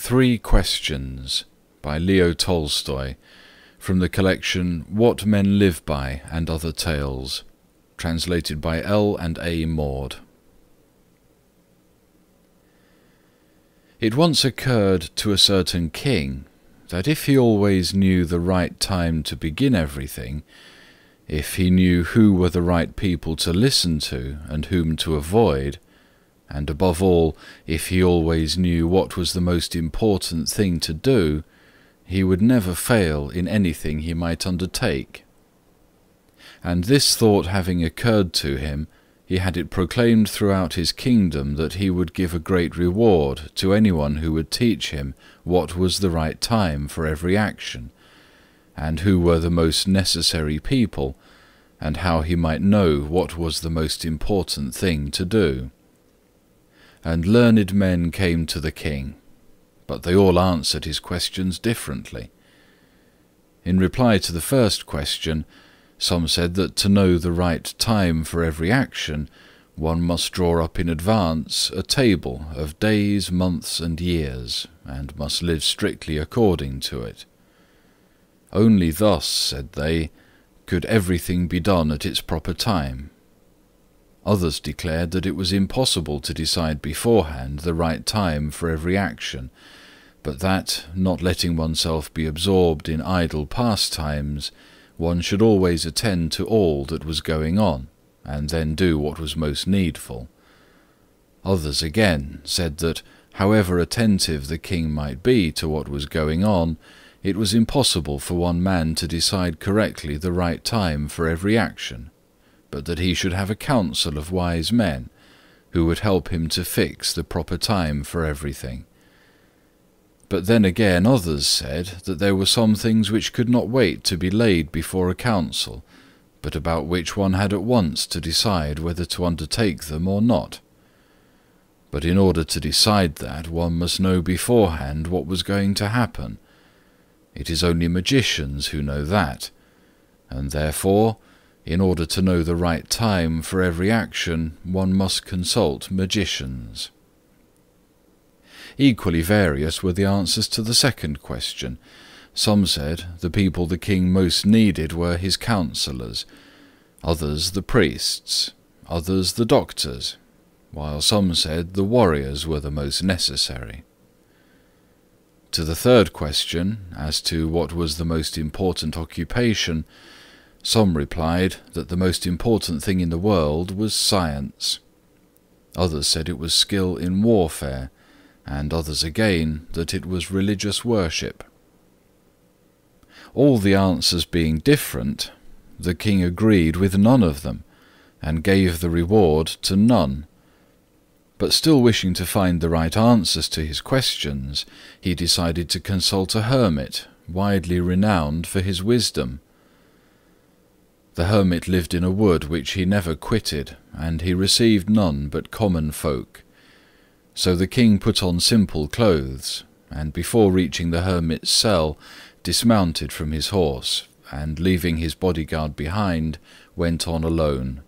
3 Questions by Leo Tolstoy, from the collection What Men Live By and Other Tales, translated by L. and A. Maud. It once occurred to a certain king that if he always knew the right time to begin everything, if he knew who were the right people to listen to and whom to avoid, and above all, if he always knew what was the most important thing to do, he would never fail in anything he might undertake. And this thought having occurred to him, he had it proclaimed throughout his kingdom that he would give a great reward to anyone who would teach him what was the right time for every action, and who were the most necessary people, and how he might know what was the most important thing to do. And learned men came to the king, but they all answered his questions differently. In reply to the first question, some said that to know the right time for every action, one must draw up in advance a table of days, months, and years, and must live strictly according to it. Only thus, said they, could everything be done at its proper time. Others declared that it was impossible to decide beforehand the right time for every action, but that, not letting oneself be absorbed in idle pastimes, one should always attend to all that was going on, and then do what was most needful. Others again said that, however attentive the king might be to what was going on, it was impossible for one man to decide correctly the right time for every action, but that he should have a council of wise men, who would help him to fix the proper time for everything. But then again others said that there were some things which could not wait to be laid before a council, but about which one had at once to decide whether to undertake them or not. But in order to decide that, one must know beforehand what was going to happen. It is only magicians who know that, and therefore, in order to know the right time for every action, one must consult magicians. Equally various were the answers to the second question. Some said the people the king most needed were his counsellors, others the priests, others the doctors, while some said the warriors were the most necessary. To the third question, as to what was the most important occupation, some replied that the most important thing in the world was science. Others said it was skill in warfare, and others again that it was religious worship. All the answers being different, the king agreed with none of them, and gave the reward to none. But still wishing to find the right answers to his questions, he decided to consult a hermit, widely renowned for his wisdom. The hermit lived in a wood which he never quitted, and he received none but common folk. So the king put on simple clothes, and before reaching the hermit's cell, dismounted from his horse, and leaving his bodyguard behind, went on alone.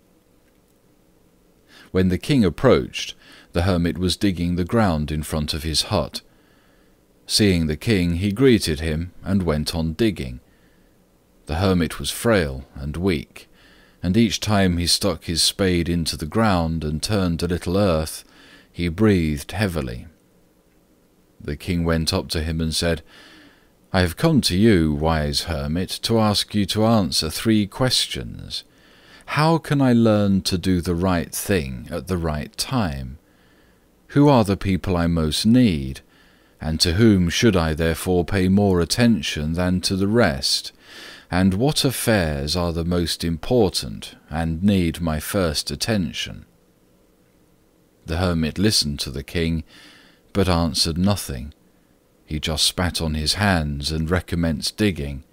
When the king approached, the hermit was digging the ground in front of his hut. Seeing the king, he greeted him, and went on digging. The hermit was frail and weak, and each time he stuck his spade into the ground and turned a little earth, he breathed heavily. The king went up to him and said, "I have come to you, wise hermit, to ask you to answer 3 questions. How can I learn to do the right thing at the right time? Who are the people I most need, and to whom should I therefore pay more attention than to the rest? And what affairs are the most important and need my first attention?" The hermit listened to the king, but answered nothing. He just spat on his hands and recommenced digging.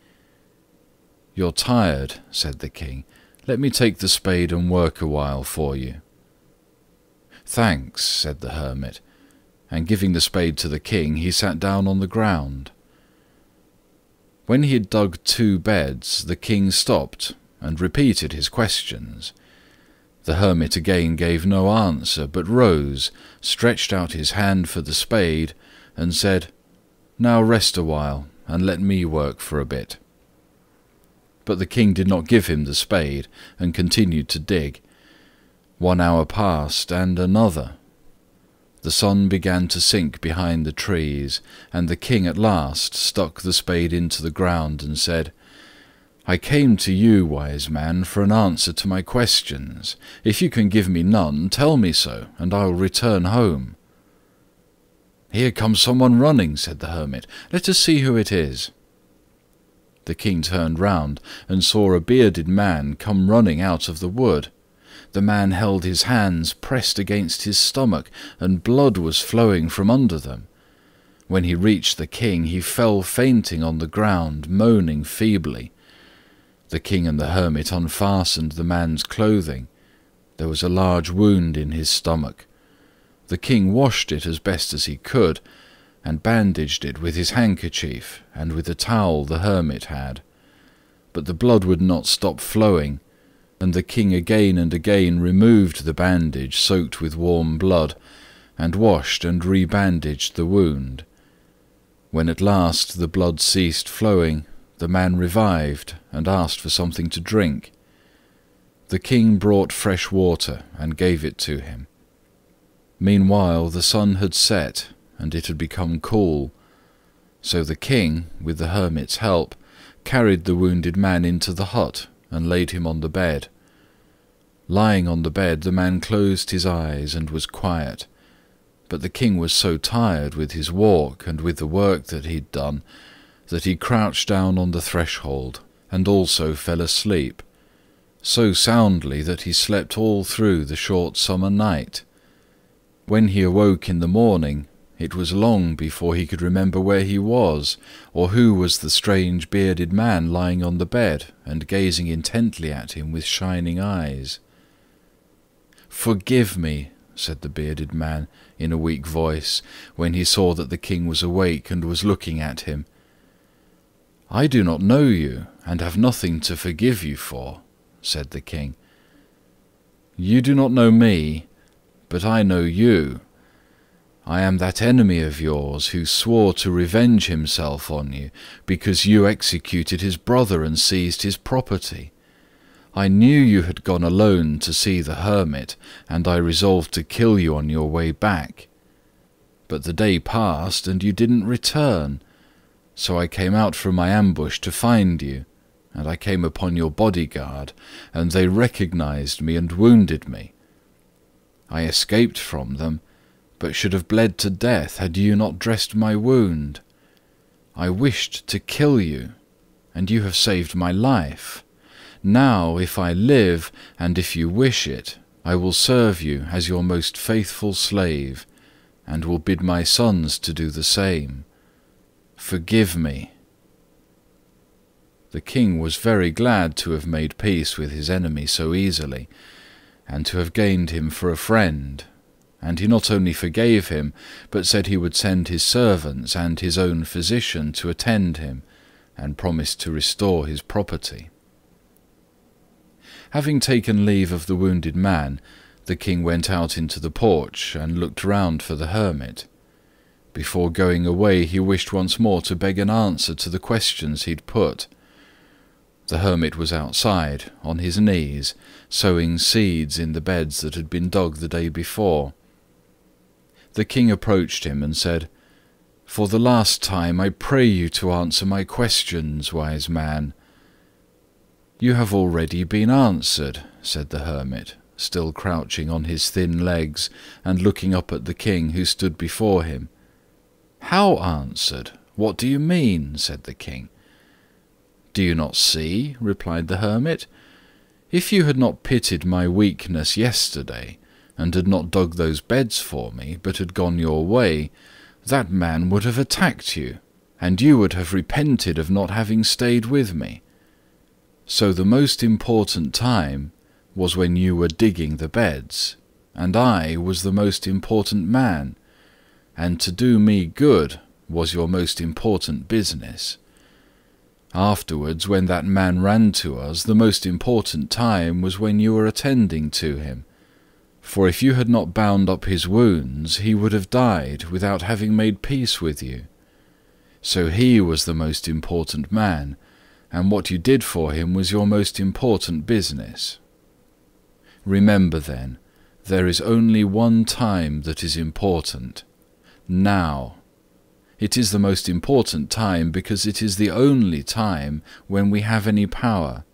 "You're tired," said the king. "Let me take the spade and work a while for you." "Thanks," said the hermit, and giving the spade to the king, he sat down on the ground. When he had dug 2 beds, the king stopped and repeated his questions. The hermit again gave no answer, but rose, stretched out his hand for the spade, and said, Now rest a while, and let me work for a bit." But the king did not give him the spade, and continued to dig. 1 hour passed, and another. The sun began to sink behind the trees, and the king at last stuck the spade into the ground and said, "I came to you, wise man, for an answer to my questions. If you can give me none, tell me so, and I will return home." "Here comes someone running," said the hermit. "Let us see who it is." The king turned round and saw a bearded man come running out of the wood. The man held his hands pressed against his stomach, and blood was flowing from under them. When he reached the king, he fell fainting on the ground, moaning feebly. The king and the hermit unfastened the man's clothing. There was a large wound in his stomach. The king washed it as best as he could, and bandaged it with his handkerchief and with a towel the hermit had. But the blood would not stop flowing, and the king again and again removed the bandage soaked with warm blood, and washed and rebandaged the wound. When at last the blood ceased flowing, the man revived and asked for something to drink. The king brought fresh water and gave it to him. Meanwhile the sun had set, and it had become cool. So the king, with the hermit's help, carried the wounded man into the hut and laid him on the bed. Lying on the bed, the man closed his eyes and was quiet. But the king was so tired with his walk and with the work that he'd done, that he crouched down on the threshold and also fell asleep, so soundly that he slept all through the short summer night. When he awoke in the morning, it was long before he could remember where he was, or who was the strange bearded man lying on the bed and gazing intently at him with shining eyes. "Forgive me," said the bearded man in a weak voice, when he saw that the king was awake and was looking at him. "I do not know you, and have nothing to forgive you for," said the king. "You do not know me, but I know you. I am that enemy of yours who swore to revenge himself on you because you executed his brother and seized his property. I knew you had gone alone to see the hermit, and I resolved to kill you on your way back. But the day passed, and you didn't return, so I came out from my ambush to find you, and I came upon your bodyguard, and they recognized me and wounded me. I escaped from them, but should have bled to death had you not dressed my wound. I wished to kill you, and you have saved my life. Now, if I live, and if you wish it, I will serve you as your most faithful slave, and will bid my sons to do the same. Forgive me." The king was very glad to have made peace with his enemy so easily, and to have gained him for a friend, and he not only forgave him, but said he would send his servants and his own physician to attend him, and promised to restore his property. Having taken leave of the wounded man, the king went out into the porch and looked round for the hermit. Before going away, he wished once more to beg an answer to the questions he'd put. The hermit was outside, on his knees, sowing seeds in the beds that had been dug the day before. The king approached him and said, "For the last time, I pray you to answer my questions, wise man." "You have already been answered," said the hermit, still crouching on his thin legs and looking up at the king who stood before him. "How answered? What do you mean?" said the king. "Do you not see?" replied the hermit. "If you had not pitied my weakness yesterday, and had not dug those beds for me, but had gone your way, that man would have attacked you, and you would have repented of not having stayed with me. So the most important time was when you were digging the beds, and I was the most important man, and to do me good was your most important business. Afterwards, when that man ran to us, the most important time was when you were attending to him. For if you had not bound up his wounds, he would have died without having made peace with you. So he was the most important man, and what you did for him was your most important business. Remember then, there is only one time that is important: now. It is the most important time because it is the only time when we have any power.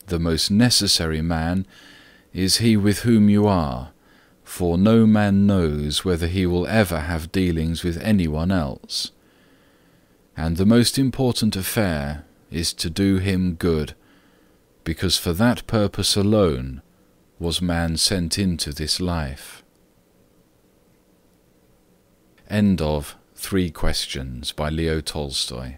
The most necessary man is he with whom you are, for no man knows whether he will ever have dealings with anyone else. And the most important affair is to do him good, because for that purpose alone was man sent into this life. End of 3 Questions by Leo Tolstoy.